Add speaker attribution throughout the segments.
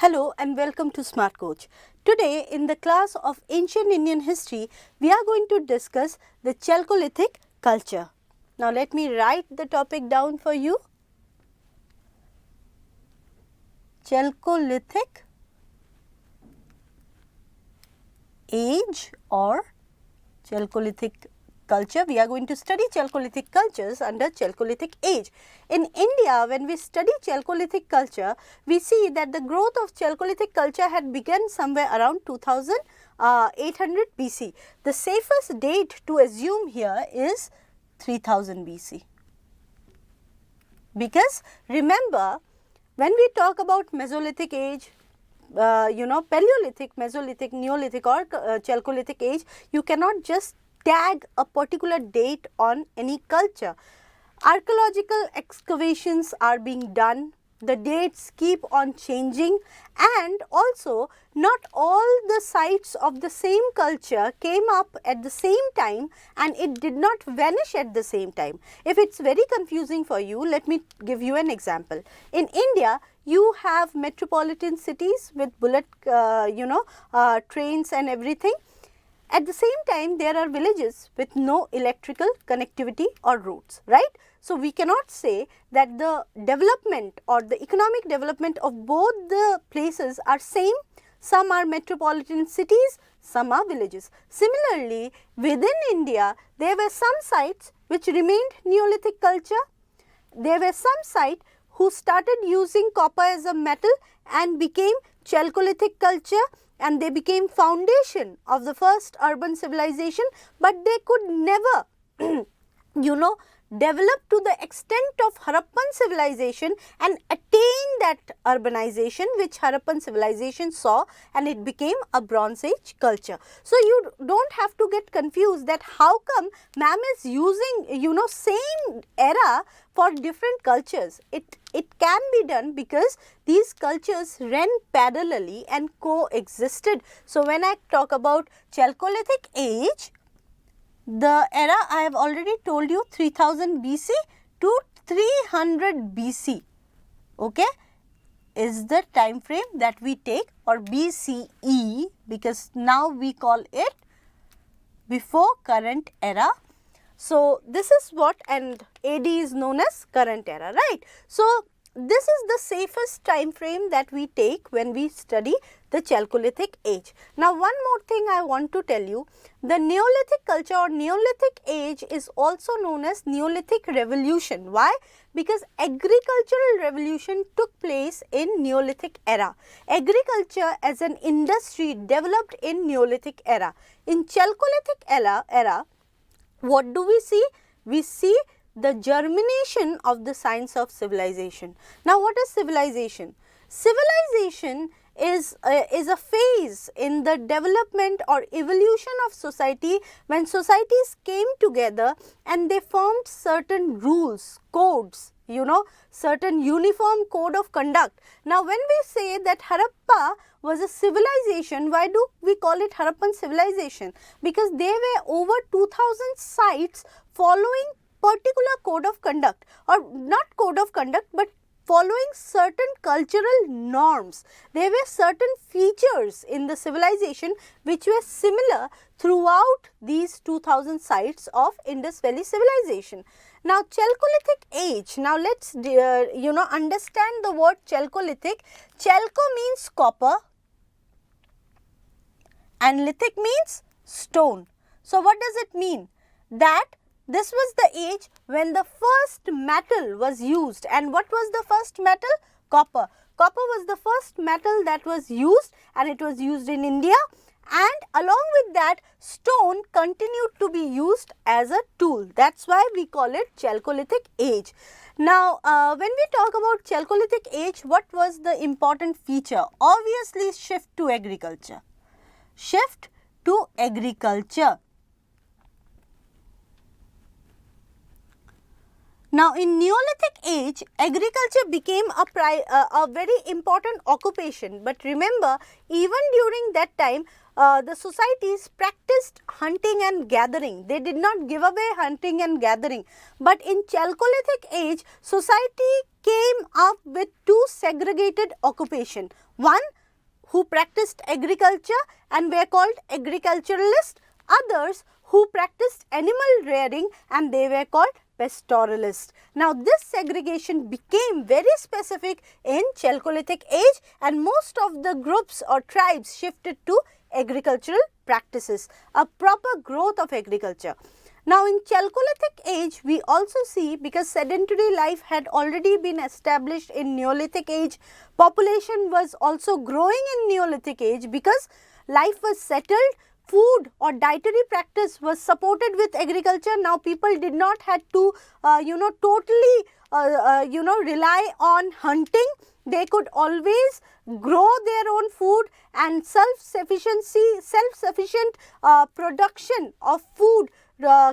Speaker 1: Hello and welcome to Smart Coach. Today in the class of Ancient Indian History, we are going to discuss the Chalcolithic culture. Now let me write the topic down for you. Chalcolithic age or Chalcolithic culture. We are going to study Chalcolithic cultures under Chalcolithic age. In India, when we study Chalcolithic culture, we see that the growth of Chalcolithic culture had begun somewhere around 2800 BC. The safest date to assume here is 3000 BC. Because remember, when we talk about Mesolithic age, Paleolithic, Mesolithic, Neolithic or Chalcolithic age, you cannot just tag a particular date on any culture. Archaeological excavations are being done, the dates keep on changing, and also not all the sites of the same culture came up at the same time and it did not vanish at the same time. If it is very confusing for you, let me give you an example. In India, you have metropolitan cities with bullet trains and everything. At the same time, there are villages with no electrical connectivity or roads, right? So, we cannot say that the development or the economic development of both the places are same. Some are metropolitan cities, some are villages. Similarly, within India, there were some sites which remained Neolithic culture. There were some sites who started using copper as a metal and became Chalcolithic culture, and they became foundation of the first urban civilization, but they could never develop to the extent of Harappan civilization and attain that urbanization which Harappan civilization saw, and it became a Bronze Age culture. So, you do not have to get confused that how come ma'am is using same era for different cultures. It can be done because these cultures ran parallelly and coexisted. So, when I talk about Chalcolithic age, the era I have already told you 3000 BC to 300 BC, okay, is the time frame that we take, or BCE, because now we call it before current era. So, this is what, and AD is known as current era, right. So, this is the safest time frame that we take when we study the Chalcolithic age. Now, one more thing I want to tell you, the Neolithic culture or Neolithic age is also known as Neolithic revolution. Why? Because agricultural revolution took place in Neolithic era. Agriculture as an industry developed in Neolithic era. In Chalcolithic era, what do we see? We see the germination of the signs of civilization. Now, what is civilization? Civilization is a phase in the development or evolution of society when societies came together and they formed certain rules, codes, certain uniform code of conduct. Now, when we say that Harappa was a civilization, why do we call it Harappan civilization? Because there were over 2000 sites following particular code of conduct, or not code of conduct, but following certain cultural norms. There were certain features in the civilization which were similar throughout these 2000 sites of Indus Valley civilization. Now, Chalcolithic age, now let us understand the word Chalcolithic. Chalco means copper and lithic means stone. So, what does it mean? That this was the age when the first metal was used, and what was the first metal? Copper. Copper was the first metal that was used, and it was used in India, and along with that stone continued to be used as a tool. That is why we call it Chalcolithic age. Now, when we talk about Chalcolithic age, what was the important feature? Obviously, shift to agriculture. Shift to agriculture. Now, in Neolithic age, agriculture became a very important occupation, but remember, even during that time, the societies practiced hunting and gathering. They did not give away hunting and gathering, but in Chalcolithic age, society came up with two segregated occupations. One who practiced agriculture and were called agriculturalists, others who practiced animal rearing and they were called pastoralists. Now, this segregation became very specific in Chalcolithic age and most of the groups or tribes shifted to agricultural practices, a proper growth of agriculture. Now, in Chalcolithic age, we also see, because sedentary life had already been established in Neolithic age, population was also growing in Neolithic age because life was settled, food or dietary practice was supported with agriculture. Now, people did not have to, totally, rely on hunting. They could always grow their own food, and self-sufficient production of food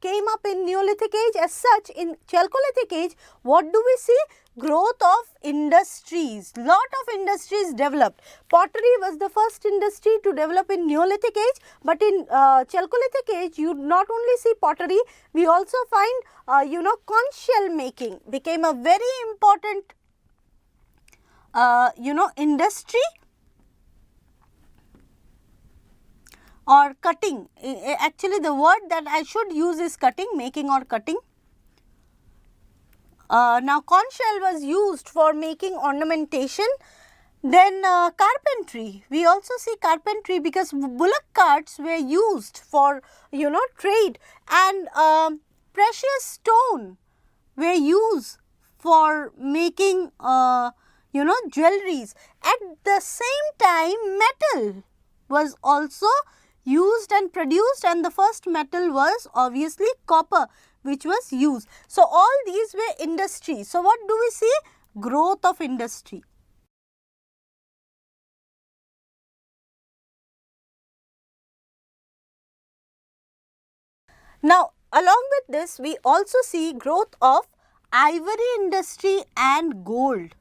Speaker 1: came up in Neolithic age. As such, in Chalcolithic age, what do we see? Growth of industries. Lot of industries developed. Pottery was the first industry to develop in Neolithic age, but in Chalcolithic age, you not only see pottery, we also find conch shell making became a very important industry, or cutting. Actually, the word that I should use is cutting, making or cutting. Now, conch shell was used for making ornamentation. Then carpentry, we also see carpentry because bullock carts were used for trade, and precious stone were used for making jewelries. At the same time, metal was also used and produced, and the first metal was obviously copper, which was used. So, all these were industries. So, what do we see? Growth of industry. Now, along with this, we also see growth of ivory industry and gold.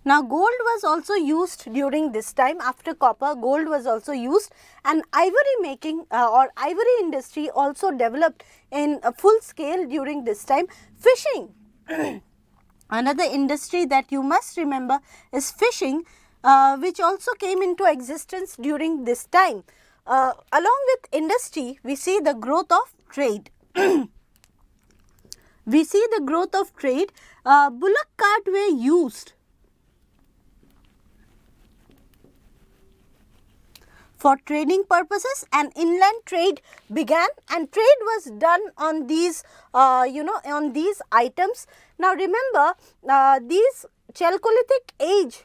Speaker 1: Now, gold was also used during this time. After copper, gold was also used, and ivory making or ivory industry also developed in a full scale during this time. Fishing, another industry that you must remember is fishing, which also came into existence during this time. Along with industry, we see the growth of trade. We see the growth of trade. Bullock cart were used for trading purposes, and inland trade began, and trade was done on these on these items. Now, remember these Chalcolithic age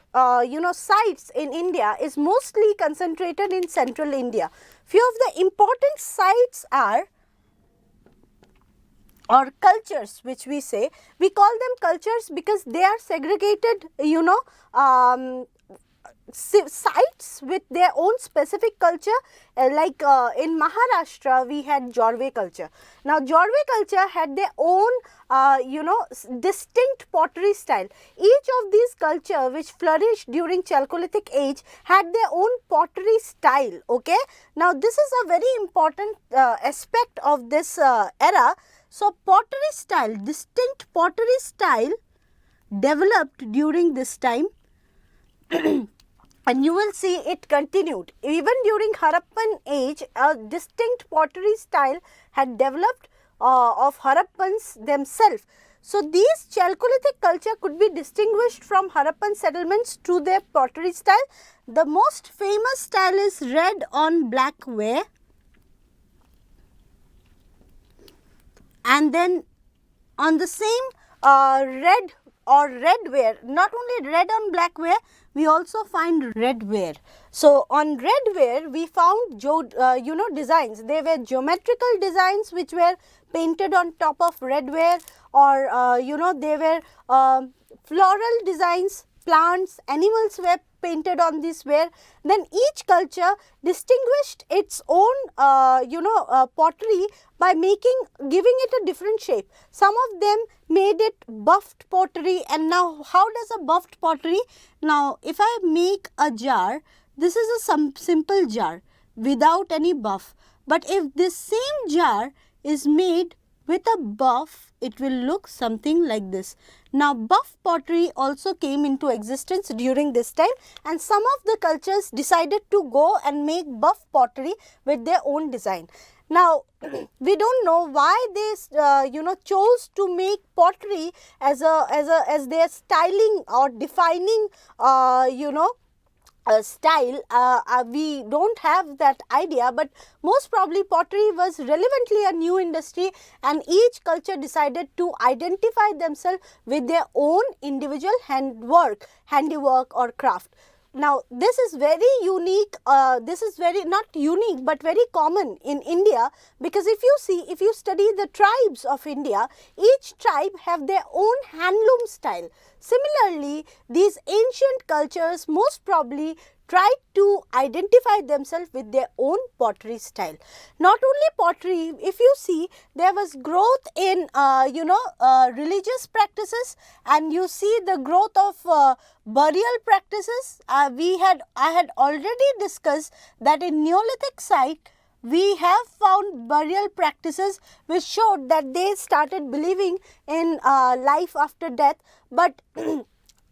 Speaker 1: sites in India is mostly concentrated in central India. Few of the important sites are, or cultures, which we say, we call them cultures because they are segregated sites with their own specific culture. Like in Maharashtra, we had Jorwe culture. Now, Jorwe culture had their own distinct pottery style. Each of these culture which flourished during Chalcolithic age had their own pottery style. Okay. Now, this is a very important aspect of this era. So, pottery style, distinct pottery style developed during this time. And you will see it continued. Even during Harappan age, a distinct pottery style had developed of Harappans themselves. So, these Chalcolithic culture could be distinguished from Harappan settlements through their pottery style. The most famous style is red on black ware. And then on the same red or red ware, not only red on black ware, we also find red ware. So, on red ware we found designs. They were geometrical designs which were painted on top of red ware, or they were floral designs, plants, animals were painted on this ware. Then each culture distinguished its own pottery by giving it a different shape. Some of them made it buffed pottery. And now, how does a buffed pottery? Now, if I make a jar, this is a simple jar without any buff. But if this same jar is made with a buff, it will look something like this. Now, buff pottery also came into existence during this time, and some of the cultures decided to go and make buff pottery with their own design. Now, we don't know why they chose to make pottery as their styling or defining style. We don't have that idea, but most probably pottery was relevantly a new industry, and each culture decided to identify themselves with their own individual handiwork or craft. Now, this is very unique, this is very not unique but very common in India, because if you study the tribes of India, each tribe have their own handloom style. Similarly, these ancient cultures most probably tried to identify themselves with their own pottery style. Not only pottery, if you see, there was growth in religious practices, and you see the growth of burial practices. I had already discussed that in Neolithic site we have found burial practices which showed that they started believing in life after death, but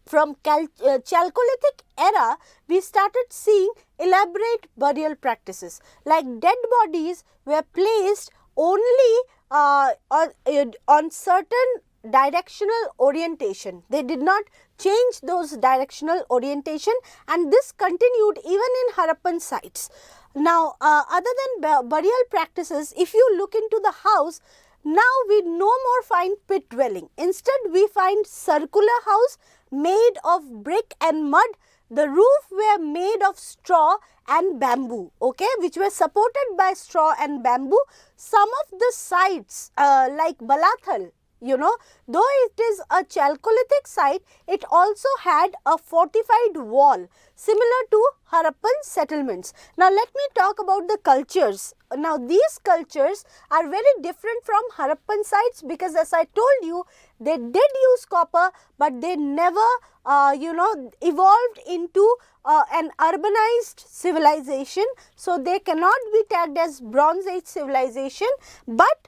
Speaker 1: from Chalcolithic era, we started seeing elaborate burial practices, like dead bodies were placed only on certain directional orientation. They did not change those directional orientation, and this continued even in Harappan sites. Now, other than burial practices, if you look into the house, now we no more find pit dwelling. Instead, we find circular house made of brick and mud. The roof were made of straw and bamboo, okay, which were supported by straw and bamboo. Some of the sites like Balathal, though it is a Chalcolithic site, it also had a fortified wall similar to Harappan settlements. Now, let me talk about the cultures. Now, these cultures are very different from Harappan sites, because as I told you, they did use copper, but they never evolved into an urbanized civilization. So, they cannot be tagged as Bronze Age civilization, but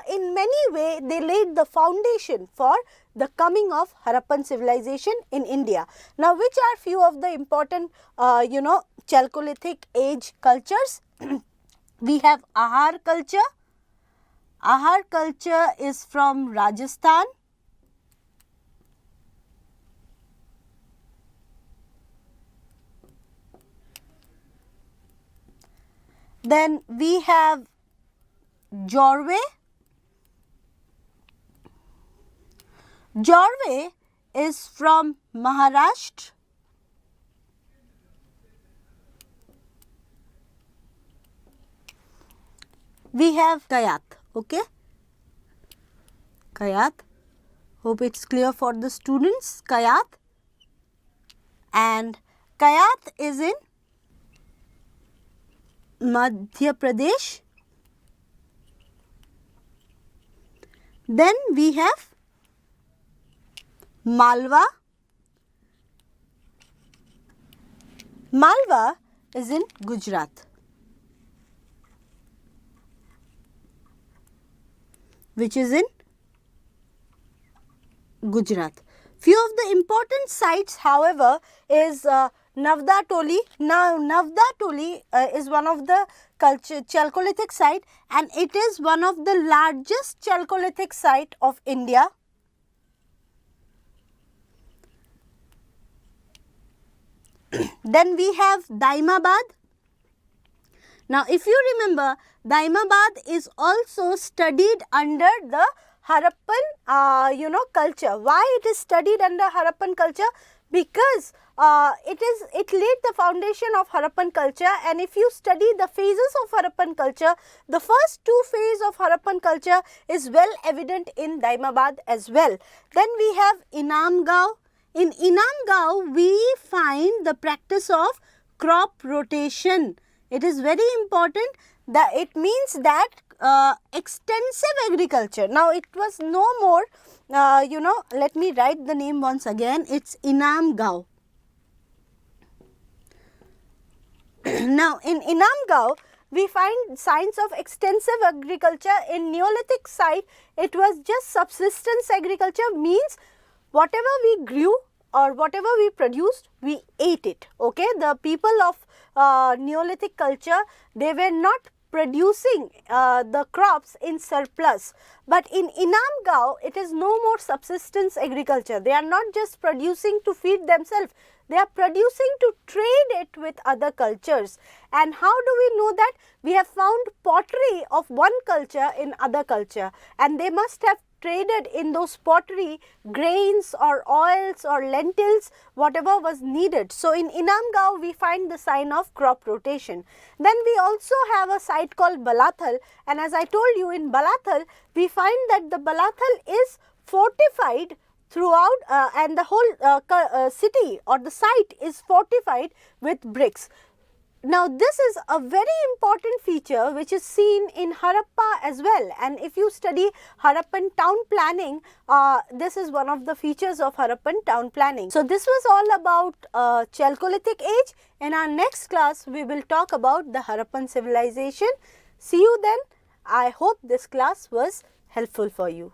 Speaker 1: in many ways they laid the foundation for the coming of Harappan civilization in India. Now, which are few of the important Chalcolithic age cultures? We have Ahar culture. Ahar culture is from Rajasthan. Then we have Jorwe. Jorwe is from Maharashtra. We have Kayat, okay. Kayat, hope it's clear for the students. Kayat, and Kayat is in Madhya Pradesh. Then we have Malwa. Malwa is in Gujarat. Which is in Gujarat. Few of the important sites, however, is Navda Toli. Now, Navda Toli is one of the Chalcolithic site, and it is one of the largest Chalcolithic site of India. Then we have Daimabad. Now, if you remember, Daimabad is also studied under the Harappan culture. Why it is studied under Harappan culture? Because it laid the foundation of Harappan culture, and if you study the phases of Harappan culture, the first two phases of Harappan culture is well evident in Daimabad as well. Then we have Inamgaon. In Inamgaon, we find the practice of crop rotation. It is very important that it means that extensive agriculture. Now, it was no more, let me write the name once again. It's Inamgaon. Now, in Inamgaon, we find signs of extensive agriculture. In Neolithic site, it was just subsistence agriculture, means whatever we grew or whatever we produced, we ate it. Okay, the people of Neolithic culture, they were not producing the crops in surplus, but in Inam Gao, it is no more subsistence agriculture. They are not just producing to feed themselves, they are producing to trade it with other cultures. And how do we know that? We have found pottery of one culture in other culture, and they must have traded in those pottery grains or oils or lentils, whatever was needed. So, in Inam Gao, we find the sign of crop rotation. Then we also have a site called Balathal, and as I told you, in Balathal, we find that the Balathal is fortified throughout and the whole city or the site is fortified with bricks. Now, this is a very important feature which is seen in Harappa as well, and if you study Harappan town planning, this is one of the features of Harappan town planning. So, this was all about Chalcolithic age. In our next class, we will talk about the Harappan civilization. See you then. I hope this class was helpful for you.